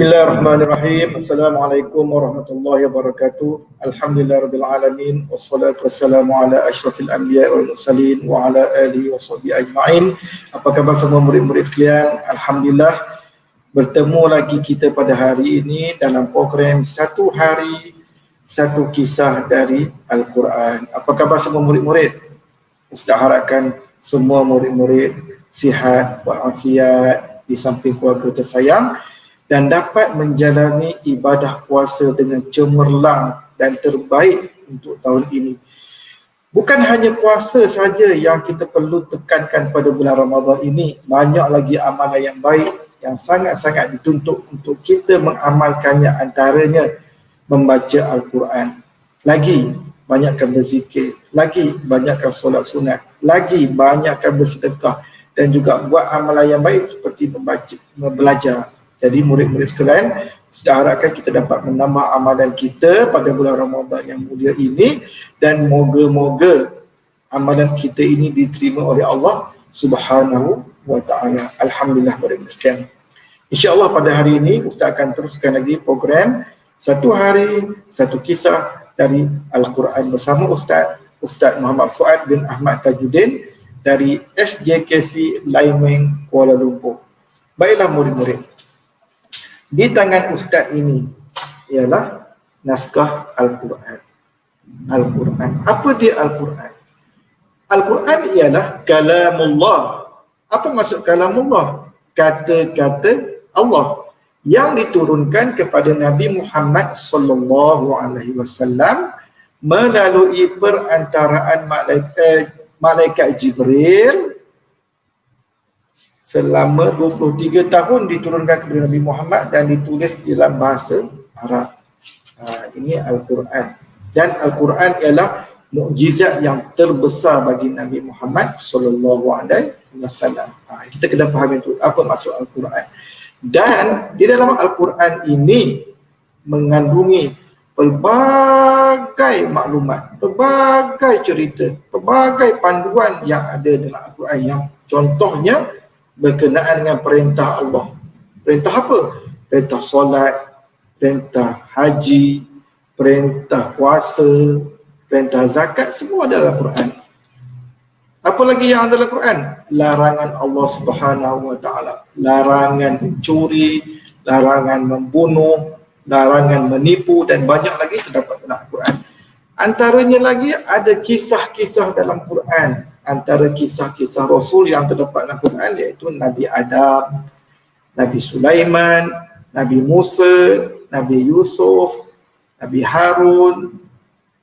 Bismillahirrahmanirrahim. Assalamualaikum warahmatullahi wabarakatuh. Alhamdulillahirabbil alamin wassalatu wassalamu ala asyrafil anbiya'i wal mursalin wa ala alihi washabihi ajmain. Apa khabar semua murid-murid sekalian? Alhamdulillah bertemu lagi kita pada hari ini dalam program Satu Hari Satu Kisah dari Al-Quran. Apa khabar semua murid-murid? Ustaz harapkan semua murid-murid sihat walafiat di samping keluarga tersayang dan dapat menjalani ibadah puasa dengan cemerlang dan terbaik untuk tahun ini. Bukan hanya puasa saja yang kita perlu tekankan pada bulan Ramadan ini, banyak lagi amalan yang baik yang sangat-sangat dituntut untuk kita mengamalkannya, antaranya membaca Al-Quran. Lagi banyakkan berzikir, lagi banyakkan solat sunat, lagi banyakkan bersedekah dan juga buat amalan yang baik seperti belajar. Jadi murid-murid sekalian, saya harapkan kita dapat menambah amalan kita pada bulan Ramadan yang mulia ini dan moga-moga amalan kita ini diterima oleh Allah Subhanahu wa taala. Alhamdulillah murid-murid sekalian. Insya-Allah pada hari ini Ustaz akan teruskan lagi program Satu Hari Satu Kisah dari Al-Quran bersama Ustaz Muhammad Fuad bin Ahmad Tajuddin dari SJKC Laimeng Kuala Lumpur. Baiklah murid-murid, di tangan Ustaz ini ialah naskah Al-Quran. Al-Quran. Apa dia Al-Quran? Al-Quran ialah kalamullah. Apa maksud kalamullah? Kata-kata Allah yang diturunkan kepada Nabi Muhammad sallallahu alaihi wasallam melalui perantaraan malaikat Jibril. Selama 23 tahun diturunkan kepada Nabi Muhammad dan ditulis dalam bahasa Arab. Ini Al-Quran. Dan Al-Quran ialah mukjizat yang terbesar bagi Nabi Muhammad sallallahu alaihi wasallam. Kita kena faham itu apa maksud Al-Quran. Dan di dalam Al-Quran ini mengandungi pelbagai maklumat, pelbagai cerita, pelbagai panduan yang ada dalam Al-Quran yang contohnya berkenaan dengan perintah Allah. Perintah apa? Perintah solat, perintah haji, perintah puasa, perintah zakat, semua dalam Al-Quran. Apa lagi yang ada dalam Al-Quran? Larangan Allah Subhanahu wa taala, larangan mencuri, larangan membunuh, larangan menipu dan banyak lagi terdapat dalam Al-Quran. Antaranya lagi ada kisah-kisah dalam Quran. Antara kisah-kisah Rasul yang terdapat dalam Quran iaitu Nabi Adam, Nabi Sulaiman, Nabi Musa, Nabi Yusuf, Nabi Harun,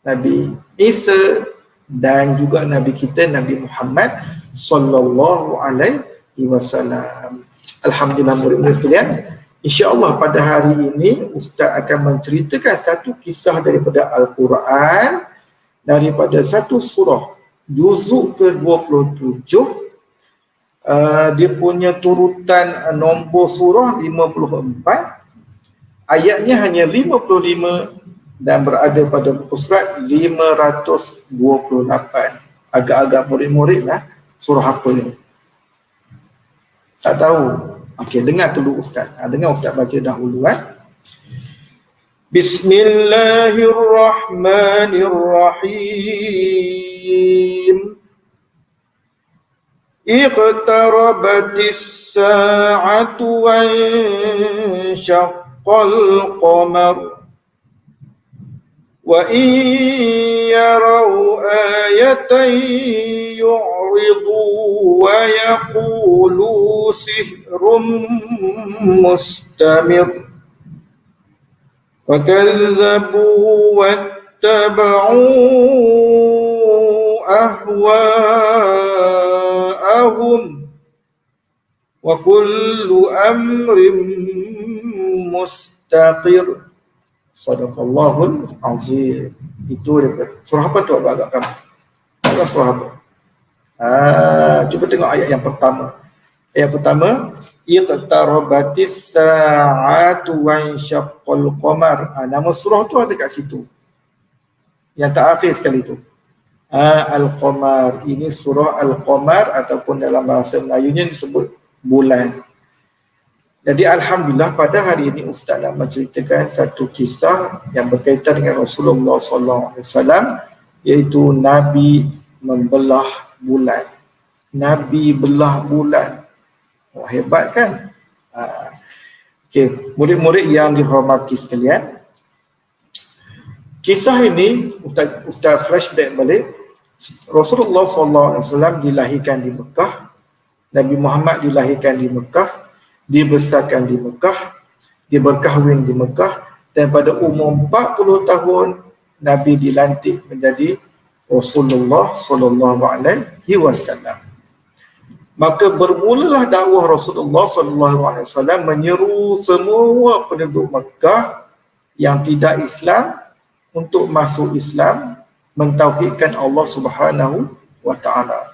Nabi Isa dan juga Nabi kita Nabi Muhammad sallallahu alaihi wasallam. Alhamdulillah murid-murid sekalian, insya-Allah pada hari ini Ustaz akan menceritakan satu kisah daripada Al-Quran daripada satu surah juzuk ke-27. Dia punya turutan nombor surah 54, ayatnya hanya 55 dan berada pada buku surat 528. Agak-agak murid-murid lah, surah apa ni? Tak tahu. Okey, dengar dulu Ustaz. Dengar Ustaz baca dahulu. Bismillahirrahmanirrahim. Iqtarabatis sa'atu wa insyaqqal qamar. Wa in yarau ayatan yu'ridu wa yaqulu sihrun mustamir. Wa kadzabu wattaba'u ahwa'ahum wa kullu amrin mustaqir. Sadaqallahul azim. Itu surah apa tu agak kamu? Agak surah apa? Cuba tengok ayat yang pertama. Ayat pertama, iqtarabatis sa'atu wa insyaqqal qamar. Nama surah tu ada kat situ. Yang terakhir sekali tu. Al-Qamar. Ini surah Al-Qamar ataupun dalam bahasa Melayunya disebut bulan. Jadi alhamdulillah pada hari ini Ustaz nak menceritakan satu kisah yang berkaitan dengan Rasulullah SAW, iaitu Nabi membelah bulan. Nabi belah bulan. Oh, hebat kan? Okey, murid-murid yang dihormati sekalian, kisah ini Ustaz flashback balik. Rasulullah SAW dilahirkan di Mekah, Nabi Muhammad dilahirkan di Mekah, dibesarkan di Mekah, dia berkahwin di Mekah, dan pada umur 40 tahun Nabi dilantik menjadi Rasulullah sallallahu alaihi wasallam. Maka bermulalah dakwah Rasulullah sallallahu alaihi wasallam menyeru semua penduduk Mekah yang tidak Islam untuk masuk Islam, mentauhidkan Allah Subhanahu wa taala.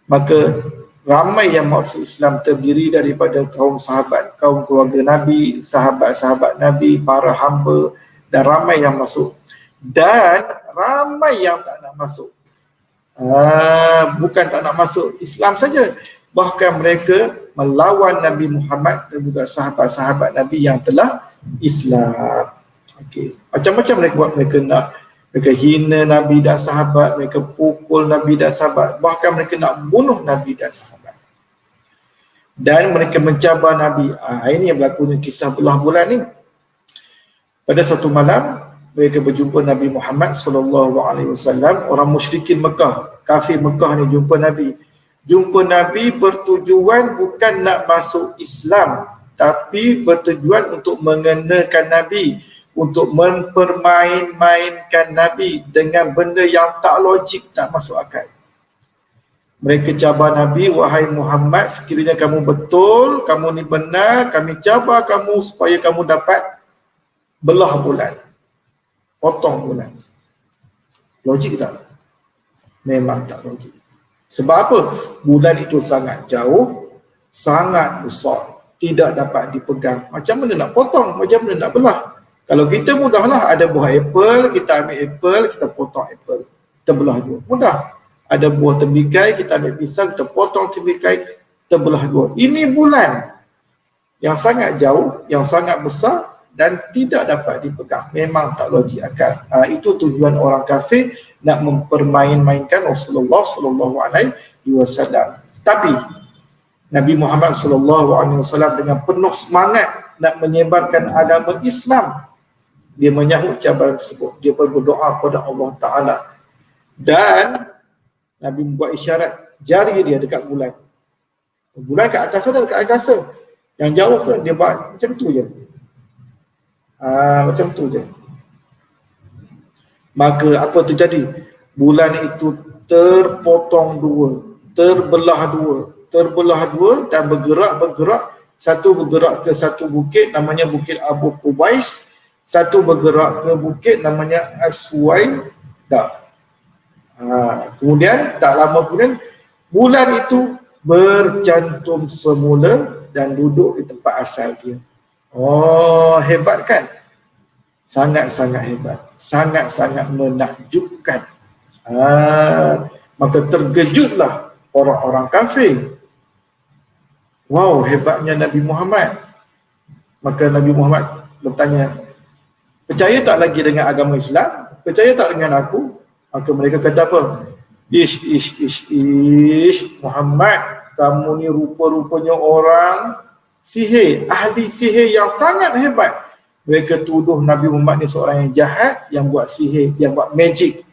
Maka ramai yang masuk Islam terdiri daripada kaum sahabat, kaum keluarga Nabi, sahabat-sahabat Nabi, para hamba, dan ramai yang masuk. Dan ramai yang tak nak masuk. Bukan tak nak masuk Islam saja, bahkan mereka melawan Nabi Muhammad dan juga sahabat-sahabat Nabi yang telah Islam. Okay. Macam-macam mereka buat. Mereka hina Nabi dan sahabat, mereka pukul Nabi dan sahabat, bahkan mereka nak bunuh Nabi dan sahabat. Dan mereka mencabar Nabi. Ini yang berlakunya kisah belah bulan ni. Pada satu malam, mereka berjumpa Nabi Muhammad sallallahu alaihi wasallam. Orang musyrikin Mekah, kafir Mekah ni jumpa Nabi. Jumpa Nabi bertujuan bukan nak masuk Islam, tapi bertujuan untuk mengenakan Nabi, untuk mempermain-mainkan Nabi dengan benda yang tak logik, tak masuk akal. Mereka cabar Nabi, wahai Muhammad, sekiranya kamu betul, kamu ni benar, kami cabar kamu supaya kamu dapat belah bulan, potong bulan. Logik tak? Memang tak logik. Sebab apa? Bulan itu sangat jauh, sangat besar, tidak dapat dipegang. Macam mana nak potong? Macam mana nak belah? Kalau kita mudahlah, ada buah apple, kita ambil apple, kita potong apple, kita belah dua. Mudah. Ada buah tembikai, kita ambil pisang, kita potong tembikai, kita belah dua. Ini bulan yang sangat jauh, yang sangat besar dan tidak dapat dipegang. Memang tak logik akal. Itu tujuan orang kafir nak mempermain-mainkan Rasulullah sallallahu alaihi wasallam. Tapi Nabi Muhammad sallallahu alaihi wasallam dengan penuh semangat nak menyebarkan agama Islam, dia menyahut cabaran tersebut. Dia berdoa kepada Allah Ta'ala. Dan Nabi membuat isyarat jari dia dekat bulan. Bulan kat atas ada, dekat angkasa. Yang jauh tu dia buat macam tu je. Macam tu je. Maka apa terjadi? Bulan itu terpotong dua, terbelah dua dan bergerak. Satu bergerak ke satu bukit namanya Bukit Abu Qubais, satu bergerak ke bukit namanya Aswaidah. Kemudian tak lama kemudian bulan itu bercantum semula dan duduk di tempat asal dia. Oh, hebat kan? Sangat-sangat hebat, sangat-sangat menakjubkan. Maka terkejutlah orang-orang kafir. Wow, hebatnya Nabi Muhammad. Maka Nabi Muhammad bertanya, percaya tak lagi dengan agama Islam? Percaya tak dengan aku? Maka mereka kata apa? Ish, Muhammad, kamu ni rupa-rupanya orang sihir, ahli sihir yang sangat hebat. Mereka tuduh Nabi Muhammad ni seorang yang jahat, yang buat sihir, yang buat magic.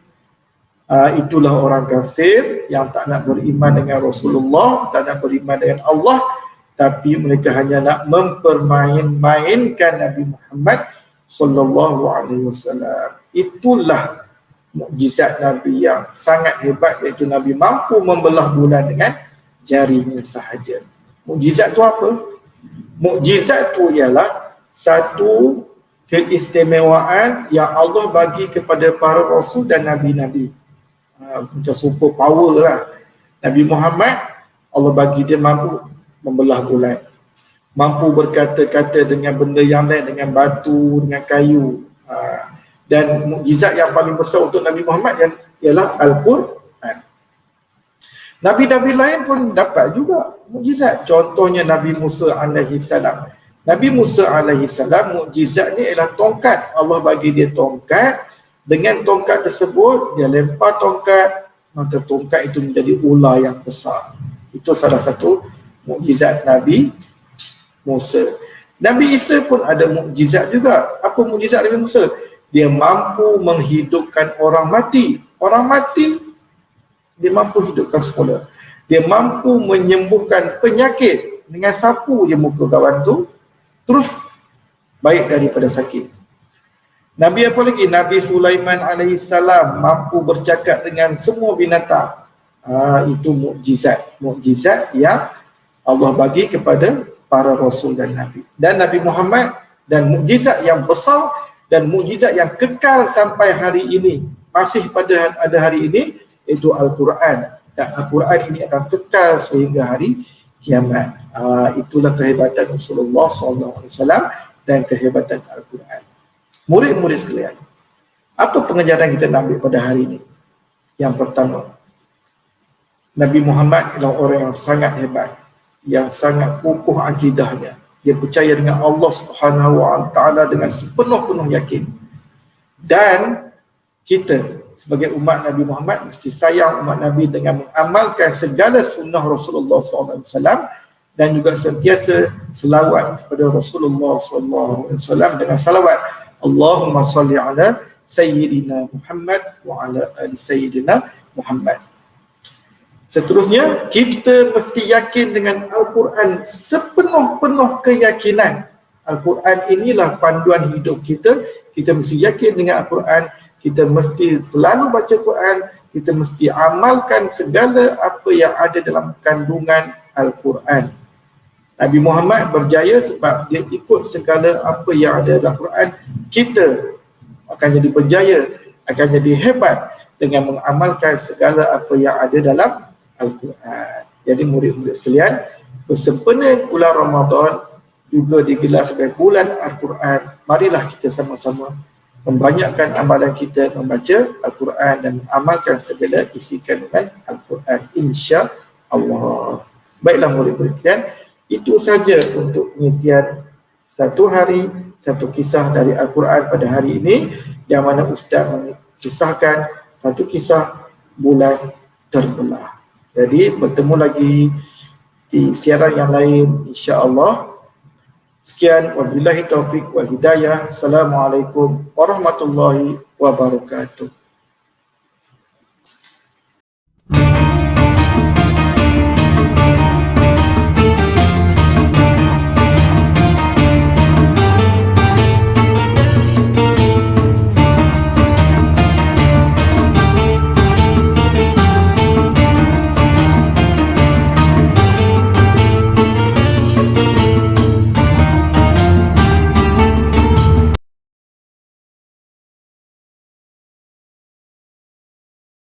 Itulah orang kafir yang tak nak beriman dengan Rasulullah, tak nak beriman dengan Allah, tapi mereka hanya nak mempermain-mainkan Nabi Muhammad sallallahu alaihi wasallam. Itulah mukjizat Nabi yang sangat hebat, iaitu Nabi mampu membelah bulan dengan jarinya sahaja. Mukjizat tu apa? Mukjizat tu ialah satu keistimewaan yang Allah bagi kepada para rasul dan nabi-nabi. Macam super power lah. Nabi Muhammad, Allah bagi dia mampu membelah bulan, mampu berkata-kata dengan benda yang lain, dengan batu, dengan kayu. Dan mukjizat yang paling besar untuk Nabi Muhammad ialah Al-Quran. Nabi-nabi lain pun dapat juga mukjizat. Contohnya Nabi Musa alaihi salam. Nabi Musa alaihi salam, mukjizatnya ialah tongkat. Allah bagi dia tongkat. Dengan tongkat tersebut, dia lempar tongkat, maka tongkat itu menjadi ular yang besar. Itu salah satu mukjizat Nabi Musa. Nabi Isa pun ada mukjizat juga. Apa mukjizat Nabi Musa? Dia mampu menghidupkan orang mati. Orang mati, dia mampu hidupkan semula. Dia mampu menyembuhkan penyakit. Dengan sapu je muka kawan tu, terus baik daripada sakit. Nabi apa lagi? Nabi Sulaiman alaihissalam mampu bercakap dengan semua binatang. Itu mukjizat. Mukjizat yang Allah bagi kepada para rasul dan nabi. Dan Nabi Muhammad, dan mukjizat yang besar dan mukjizat yang kekal sampai hari ini, masih pada ada hari ini, iaitu Al-Quran. Dan Al-Quran ini akan kekal sehingga hari kiamat. Itulah kehebatan Rasulullah SAW dan kehebatan Al-Quran. Murid-murid sekalian, apa pengajaran kita nak ambil pada hari ini? Yang pertama, Nabi Muhammad adalah orang yang sangat hebat, yang sangat kokoh akidahnya. Dia percaya dengan Allah Subhanahu Wa Taala dengan sepenuh-penuh yakin. Dan kita sebagai umat Nabi Muhammad mesti sayang umat Nabi dengan mengamalkan segala sunnah Rasulullah SAW dan juga sentiasa selawat kepada Rasulullah SAW dengan salawat Allahumma salli ala Sayyidina Muhammad wa ala ali Sayyidina Muhammad. Seterusnya, kita mesti yakin dengan Al-Quran sepenuh-penuh keyakinan. Al-Quran inilah panduan hidup kita. Kita mesti yakin dengan Al-Quran. Kita mesti selalu baca Quran. Kita mesti amalkan segala apa yang ada dalam kandungan Al-Quran. Nabi Muhammad berjaya sebab dia ikut segala apa yang ada dalam Quran. Kita akan jadi berjaya, akan jadi hebat dengan mengamalkan segala apa yang ada dalam Al-Quran. Jadi murid-murid sekalian, bersempena bulan Ramadan juga digelar sebagai bulan Al-Quran. Marilah kita sama-sama membanyakkan amalan kita membaca Al-Quran dan mengamalkan segala isi kandungan Al-Quran, insya-Allah. Baiklah murid-murid sekalian, itu saja untuk pengisian satu hari, satu kisah dari Al-Quran pada hari ini, yang mana Ustaz mengisahkan satu kisah bulan terbelah. Jadi bertemu lagi di siaran yang lain, insya-Allah. Sekian, wabillahi taufik wal hidayah. Assalamualaikum warahmatullahi wabarakatuh.